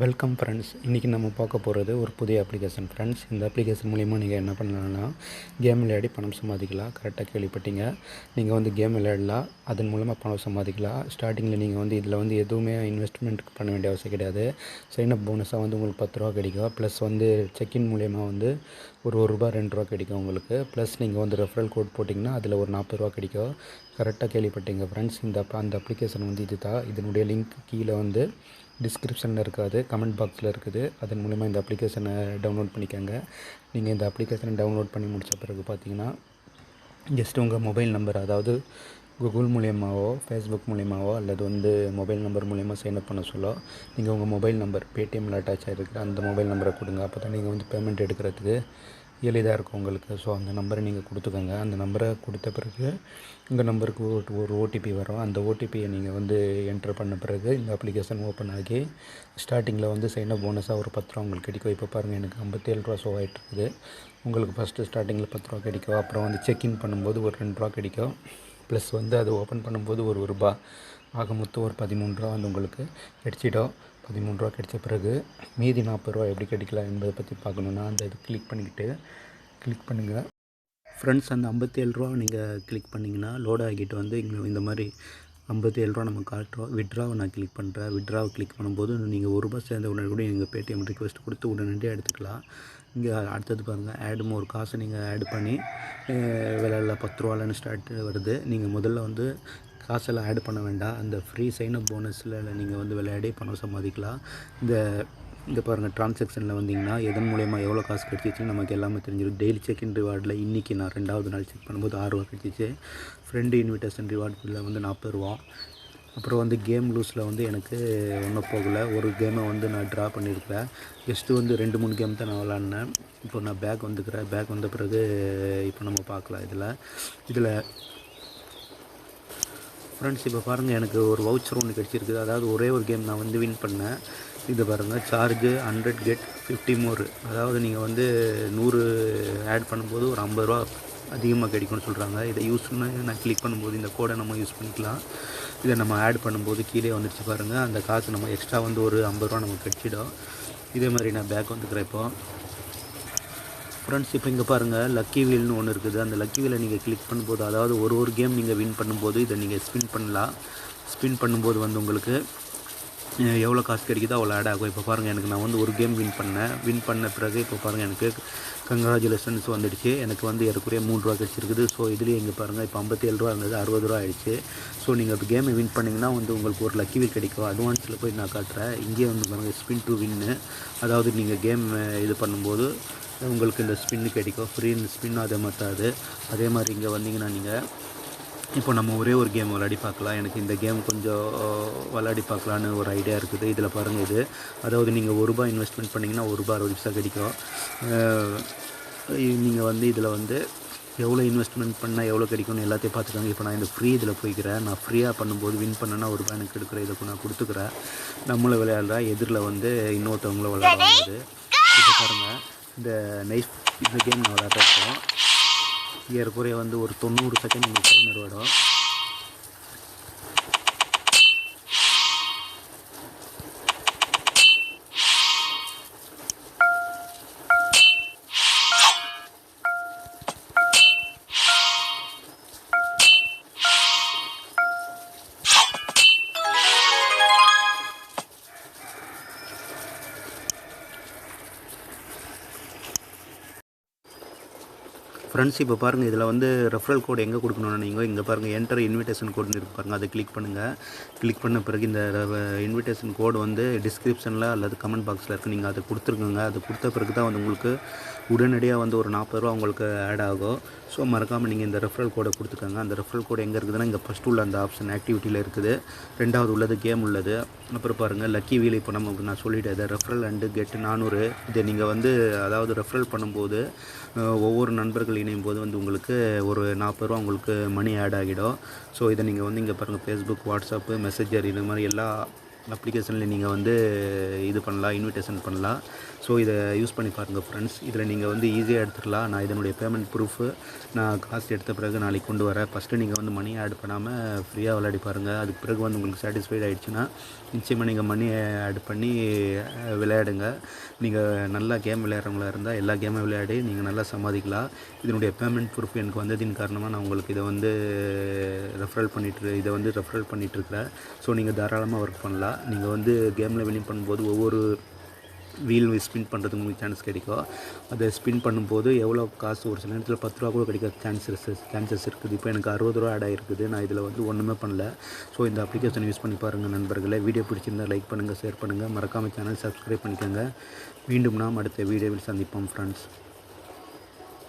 Welcome friends. இன்றைக்கி நம்ம பார்க்க போகிறது ஒரு புதிய அப்ளிகேஷன் ஃப்ரெண்ட்ஸ். இந்த அப்ளிகேஷன் மூலிமா நீங்கள் என்ன பண்ணலான்னா கேம் விளையாடி பணம் சம்பாதிக்கலாம். கரெக்டாக கேள்விப்பட்டீங்க. நீங்கள் வந்து கேம் விளையாடலாம், அதன் மூலமாக பணம் சம்பாதிக்கலாம். ஸ்டார்டிங்கில் நீங்கள் வந்து இதில் வந்து எதுவுமே இன்வெஸ்ட்மெண்ட் பண்ண வேண்டிய அவசியம் கிடையாது. சைனப் போனஸாக வந்து உங்களுக்கு 10 ரூபா கிடைக்கும். ப்ளஸ் வந்து செக்இன் மூலயமா வந்து ஒரு ரூபா 2 ரூபா கிடைக்கும் உங்களுக்கு. ப்ளஸ் நீங்கள் வந்து ரெஃபரல் கோட் போட்டிங்கன்னா அதில் ஒரு 40 ரூபா கிடைக்கும். கரெக்டாக கேள்விப்பட்டீங்க ஃப்ரெண்ட்ஸ். அந்த அப்ளிகேஷன் வந்து இது தான். இதனுடைய லிங்க் கீழே வந்து டிஸ்கிரிப்ஷனில் இருக்காது, கமெண்ட் பாக்ஸில் இருக்குது. அதன் மூலிமா இந்த அப்ளிகேஷனை டவுன்லோட் பண்ணிக்கோங்க. நீங்கள் இந்த அப்ளிகேஷனை டவுன்லோட் பண்ணி முடித்த பிறகு பார்த்தீங்கன்னா ஜஸ்ட் உங்கள் மொபைல் நம்பர், அதாவது கூகுள் மூலியமாகவோ ஃபேஸ்புக் மூலியமாகவோ அல்லது வந்து மொபைல் நம்பர் மூலிமா சைன்அப் பண்ண சொல்ல, நீங்கள் உங்கள் மொபைல் நம்பர் பேடிஎம்மில் அட்டாச் ஆகிருக்கிற அந்த மொபைல் நம்பரை கொடுங்க. அப்போ தான் நீங்கள் வந்து பேமெண்ட் எடுக்கிறதுக்கு எளிதாக இருக்கும் உங்களுக்கு. ஸோ அந்த நம்பரை நீங்கள் கொடுத்துக்கோங்க. அந்த நம்பரை கொடுத்த பிறகு உங்கள் நம்பருக்கு ஒரு ஓடிபி வரும். அந்த ஓடிபியை நீங்கள் வந்து என்ட்ரு பண்ண பிறகு இந்த அப்ளிகேஷன் ஓப்பன் ஆகி ஸ்டார்டிங்கில் வந்து சைனப் போனஸாக ஒரு 10 ரூபா உங்களுக்கு கிடைக்கும். இப்போ பாருங்கள், எனக்கு 57 ரூபா ஷோ ஆகிட்டுருக்குது. உங்களுக்கு ஃபஸ்ட்டு ஸ்டார்டிங்கில் 10 ரூபா கிடைக்கும். அப்புறம் வந்து செக்இன் பண்ணும்போது ஒரு 2 ரூபா கிடைக்கும். ப்ளஸ் வந்து அது ஓப்பன் பண்ணும்போது ஒரு ரூபா, ஆக மொத்தம் ஒரு 13 ரூபா வந்து உங்களுக்கு கிடைச்சிடும். 13 ரூபா கிடைச்ச பிறகு மீதி 40 ரூபா எப்படி கிடைக்கலாம் என்பதை பற்றி பார்க்கணுன்னா அந்த இது கிளிக் பண்ணுங்கள் ஃப்ரெண்ட்ஸ். அந்த 57 ரூபா நீங்கள் கிளிக் பண்ணிங்கன்னா லோட் ஆகிட்டு வந்து இங்கே இந்த மாதிரி 57 ரூபா நம்ம காட்டுறோம். விட்ராவை நான் கிளிக் பண்ணுறேன். விட்ராவை கிளிக் பண்ணும்போது நீங்கள் ஒரு ரூபா சேர்ந்த உடனே கூட நீங்கள் பேடிஎம் ரிக்வெஸ்ட் கொடுத்து உடனடியாக எடுத்துக்கலாம். இங்கே அடுத்தது பாருங்கள், ஆடும் ஒரு காசை நீங்கள் ஆட் பண்ணி விலையில் 10 ரூபாலன்னு ஸ்டார்ட் வருது. நீங்கள் முதல்ல வந்து காசெல்லாம் ஆட் பண்ண வேண்டாம். அந்த ஃப்ரீ சைனப் போனஸில் நீங்கள் வந்து விளையாடி பணம் சம்பாதிக்கலாம். இந்த பாருங்கள், ட்ரான்சாக்ஷனில் வந்தீங்கன்னா எதன் மூலயமா எவ்வளோ காசு கிடச்சிச்சின்னு நமக்கு எல்லாமே தெரிஞ்சிடும். டெய்லி செக்இன் ரிவார்டில் இன்றைக்கி நான் 2வது நாள் செக் பண்ணும்போது 6 ரூபா கிடச்சிச்சு. ஃப்ரெண்டு இன்விடேஷன் ரிவார்டில் வந்து 40 ரூபா. அப்புறம் வந்து கேம் லூஸில் வந்து எனக்கு ஒன்றும் போகலை. ஒரு கேமை வந்து நான் ட்ரா பண்ணியிருக்கிறேன். ஜஸ்ட்டு வந்து 2-3 கேம் தான் நான் விளாட்னேன். இப்போ நான் பேக் வந்துக்கிறேன். பேக் வந்த பிறகு இப்போ நம்ம பார்க்கலாம். இதில் ஃப்ரெண்ட்ஸ் இப்போ பாருங்கள், எனக்கு ஒரு வவுச்சர் ஒன்று கிடச்சிருக்குது. அதாவது ஒரே ஒரு கேம் நான் வந்து வின் பண்ணேன். இது பாருங்கள், சார்ஜு 100 கெட் 50 மோர். அதாவது நீங்கள் வந்து 100 ஆட் பண்ணும்போது ஒரு 50 ரூபா அதிகமாக கிடைக்கும்னு சொல்கிறாங்க. இதை யூஸ் பண்ணி நான் கிளிக் பண்ணும்போது இந்த கோடை நம்ம யூஸ் பண்ணிக்கலாம். இதை நம்ம ஆட் பண்ணும்போது கீழே வந்துடுச்சு பாருங்கள். அந்த காசு நம்ம எக்ஸ்ட்ரா வந்து ஒரு 50 ரூபா நமக்கு கிடச்சிடும். இதே மாதிரி நான் பேக் வந்துக்கிறேன் இப்போ. ஃப்ரெண்ட்ஸ் இப்போ இங்கே பாருங்கள், லக்கி வீல்னு ஒன்று இருக்குது. அந்த லக்கி வீலை நீங்கள் கிளிக் பண்ணும்போது, அதாவது ஒரு கேம் நீங்கள் வின் பண்ணும்போது இதை நீங்கள் ஸ்பின் பண்ணலாம். ஸ்பின் பண்ணும்போது வந்து உங்களுக்கு எவ்வளோ காசு கிடைக்குதோ அவ்வளோ ஆட் ஆகும். இப்போ பாருங்கள், எனக்கு நான் வந்து ஒரு கேம் வின் பண்ண பிறகு இப்போ பாருங்கள் எனக்கு கங்க்ராச்சுலேஷன்ஸ் வந்துடுச்சு. எனக்கு வந்து ஏறக்குறைய 3 ரூபா கிடச்சிருக்குது. ஸோ இதுலேயே இங்கே பாருங்கள், இப்போ 57 ரூபா இருந்தது, 60 ரூபா ஆகிடுச்சு. ஸோ நீங்கள் இப்போ கேமை வின் பண்ணிங்கன்னா வந்து உங்களுக்கு ஒரு லக்கி வீல் கிடைக்கும். அட்வான்ஸில் போய் நான் காட்டுறேன். இங்கேயே வந்து பாருங்கள், ஸ்பின் டு வின்னு. அதாவது நீங்கள் கேம் இது பண்ணும்போது உங்களுக்கு இந்த ஸ்பின்னு கிடைக்கும். ஃப்ரீ ஸ்பின் அதே மாதிரி அதே மாதிரி இங்கே வந்தீங்கன்னா நீங்கள் இப்போ நம்ம ஒரே ஒரு கேம் விளையாடி பார்க்கலாம். எனக்கு இந்த கேம் கொஞ்சம் விளையாடி பார்க்கலான்னு ஒரு ஐடியா இருக்குது. இதில் பாருங்கள், இது அதாவது நீங்கள் ரூபா இன்வெஸ்ட்மெண்ட் பண்ணிங்கன்னா ரூபா 60 பைசா கிடைக்கும். நீங்கள் வந்து இதில் வந்து எவ்வளோ இன்வெஸ்ட்மெண்ட் பண்ணால் எவ்வளோ கிடைக்கும்னு எல்லாத்தையும் பார்த்துக்காங்க. இப்போ நான் இந்த ஃப்ரீ இதில் போய்க்கிறேன். நான் ஃப்ரீயாக பண்ணும்போது வின் பண்ணேன்னா ரூபா எனக்கு எடுக்கிற இதை நான் கொடுத்துக்கிறேன். நம்மளை விளையாடுறா எதிரில் வந்து இன்னொருத்தவங்களும் விளையாடுறது. இப்போ பாருங்கள், இந்த கேம் நான் விளையாடுறப்போ ஏறக்குறைய வந்து ஒரு 90 செகண்ட் உங்களுக்கு டைமர் வரும். ஃப்ரெண்ட்ஸ் இப்போ பாருங்கள், இதில் வந்து ரெஃபரல் கோடு எங்கே கொடுக்கணும்னு நீங்கள் இங்கே பாருங்கள், என்டர் இன்விடேஷன் கோடுன்னு இருக்கு பாருங்கள். அதை கிளிக் பண்ணுங்கள். கிளிக் பண்ண பிறகு இந்த இன்விடேஷன் கோடு வந்து டிஸ்கிரிப்ஷனில் அல்லது கமெண்ட் பாக்ஸில் இருக்குது. நீங்கள் அதை கொடுத்துருக்குங்க. அது கொடுத்த பிறகு தான் வந்து உங்களுக்கு உடனடியாக வந்து ஒரு 40 ரூபா உங்களுக்கு ஆட் ஆகும். ஸோ மறக்காமல் நீங்கள் இந்த ரெஃபரல் கோடை கொடுத்துக்கோங்க. அந்த ரெஃபரல் கோடு எங்கே இருக்குதுன்னா இங்கே ஃபஸ்ட்டு உள்ள அந்த ஆப்ஷன் ஆக்டிவிட்டியில் இருக்குது. 2வது உள்ளது கேம் உள்ளது. அப்புறம் பாருங்கள், லக்கி வீல். இப்போ நான் சொல்லிவிட்டேன், இதை ரெஃபரல் அண்டு கெட் 400. இதை நீங்கள் வந்து அதாவது ரெஃபரல் பண்ணும்போது ஒவ்வொரு நண்பர்கள் இணையும் போது வந்து உங்களுக்கு ஒரு 40 ரூபா உங்களுக்கு மணி ஆட் ஆகிடும். ஸோ இதை நீங்கள் வந்து இங்கே பாருங்கள், ஃபேஸ்புக், வாட்ஸ்அப்பு, மெசேஜர் இது மாதிரி எல்லா அப்ளிகேஷனில் நீங்கள் வந்து இது பண்ணலாம், இன்விடேஷன் பண்ணலாம். ஸோ இதை யூஸ் பண்ணி பாருங்கள் ஃப்ரெண்ட்ஸ். இதில் நீங்கள் வந்து ஈஸியாக எடுத்துக்கலாம். நான் இதனுடைய பேமெண்ட் ப்ரூஃபு நான் காசு எடுத்த பிறகு நாளைக்கு கொண்டு வரேன். ஃபஸ்ட்டு நீங்கள் வந்து மணி ஆட் பண்ணாமல் ஃப்ரீயாக விளையாடி பாருங்கள். அதுக்கு பிறகு வந்து உங்களுக்கு சாட்டிஸ்ஃபைட் ஆகிடுச்சுன்னா நிச்சயமாக நீங்கள் மணி ஆட் பண்ணி விளையாடுங்க. நீங்கள் நல்லா கேம் விளையாடுறவங்களா இருந்தால் எல்லா கேமும் விளையாடி நீங்கள் நல்லா சம்பாதிக்கலாம். இதனுடைய பேமெண்ட் ப்ரூஃப் எனக்கு வந்ததின் காரணமாக நான் உங்களுக்கு இதை வந்து ரெஃபரல் பண்ணிகிட்ருக்கிறேன். ஸோ நீங்கள் தாராளமாக ஒர்க் பண்ணலாம். நீங்கள் வந்து கேமில் வின் பண்ணும்போது ஒவ்வொரு வீல் ஸ்பின் பண்ணுறதுக்கு உங்களுக்கு சான்ஸ் கிடைக்கும். அதை ஸ்பின் பண்ணும்போது எவ்வளோ காசு, ஒரு சில நேரத்தில் 10 ரூபா கூட கிடைக்க சான்சஸ் இருக்குது. இப்போ எனக்கு 60 ரூபா ஆட் ஆகிருக்குது. நான் இதில் வந்து ஒன்றுமே பண்ணல. ஸோ இந்த அப்ளிகேஷன் யூஸ் பண்ணி பாருங்கள் நண்பர்களே. வீடியோ பிடிச்சிருந்தால் லைக் பண்ணுங்கள், ஷேர் பண்ணுங்கள், மறக்காமல் சேனல் சப்ஸ்கிரைப் பண்ணிக்கோங்க. மீண்டும் நாம் அடுத்த வீடியோவில் சந்திப்போம் ஃப்ரெண்ட்ஸ்.